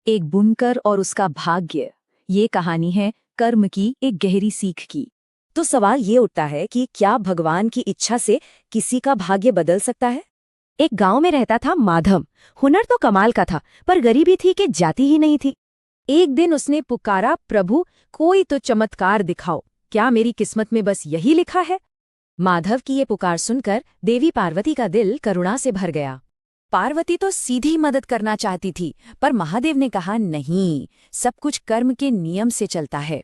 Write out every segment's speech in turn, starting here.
एक बुनकर और उसका भाग्य। ये कहानी है कर्म की एक गहरी सीख की। तो सवाल ये उठता है कि क्या भगवान की इच्छा से किसी का भाग्य बदल सकता है? एक गांव में रहता था माधव। हुनर तो कमाल का था, पर गरीबी थी कि जाती ही नहीं थी। एक दिन उसने पुकारा, प्रभु कोई तो चमत्कार दिखाओ, क्या मेरी किस्मत में बस यही लिखा है? माधव की ये पुकार सुनकर देवी पार्वती का दिल करुणा से भर गया। पार्वती तो सीधी मदद करना चाहती थी, पर महादेव ने कहा नहीं, सब कुछ कर्म के नियम से चलता है।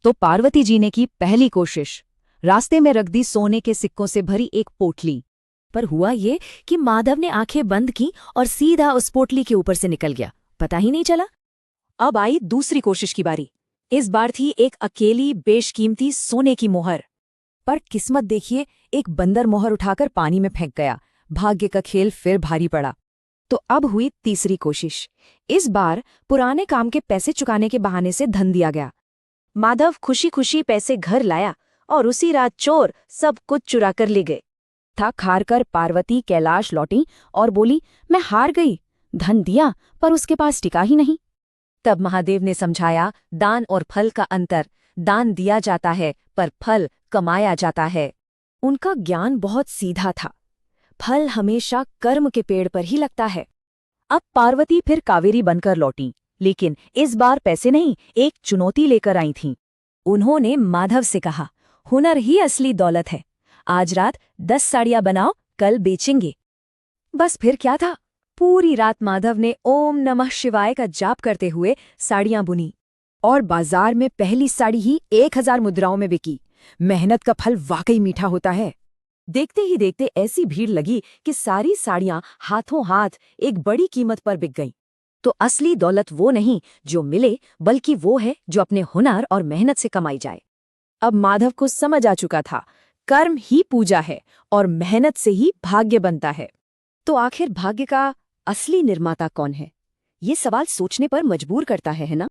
तो पार्वती जी ने की पहली कोशिश। रास्ते में रख दी सोने के सिक्कों से भरी एक पोटली। पर हुआ ये कि माधव ने आंखें बंद की और सीधा उस पोटली के ऊपर से निकल गया, पता ही नहीं चला। अब आई दूसरी कोशिश की बारी। इस बार थी एक अकेली बेशकीमती सोने की मोहर। पर किस्मत देखिए, एक बंदर मोहर उठाकर पानी में फेंक गया। भाग्य का खेल फिर भारी पड़ा। तो अब हुई तीसरी कोशिश। इस बार पुराने काम के पैसे चुकाने के बहाने से धन दिया गया। माधव खुशी खुशी पैसे घर लाया और उसी रात चोर सब कुछ चुरा कर ले गए। थक हार कर पार्वती कैलाश लौटी और बोली, मैं हार गई, धन दिया पर उसके पास टिका ही नहीं। तब महादेव ने समझाया, दान और फल का अंतर। दान दिया जाता है पर फल कमाया जाता है। उनका ज्ञान बहुत सीधा था। फल हमेशा कर्म के पेड़ पर ही लगता है। अब पार्वती फिर कावेरी बनकर लौटी, लेकिन इस बार पैसे नहीं, एक चुनौती लेकर आई थीं। उन्होंने माधव से कहा, हुनर ही असली दौलत है। आज रात 10 साड़ियां बनाओ, कल बेचेंगे। बस फिर क्या था, पूरी रात माधव ने ओम नमः शिवाय का जाप करते हुए साड़ियां बुनी और बाजार में पहली साड़ी ही 1000 मुद्राओं में बिकी। मेहनत का फल वाकई मीठा होता है। देखते ही देखते ऐसी भीड़ लगी कि सारी साड़ियां हाथों हाथ एक बड़ी कीमत पर बिक गईं। तो असली दौलत वो नहीं जो मिले, बल्कि वो है जो अपने हुनर और मेहनत से कमाई जाए। अब माधव को समझ आ चुका था, कर्म ही पूजा है और मेहनत से ही भाग्य बनता है। तो आखिर भाग्य का असली निर्माता कौन है? ये सवाल सोचने पर मजबूर करता है ना?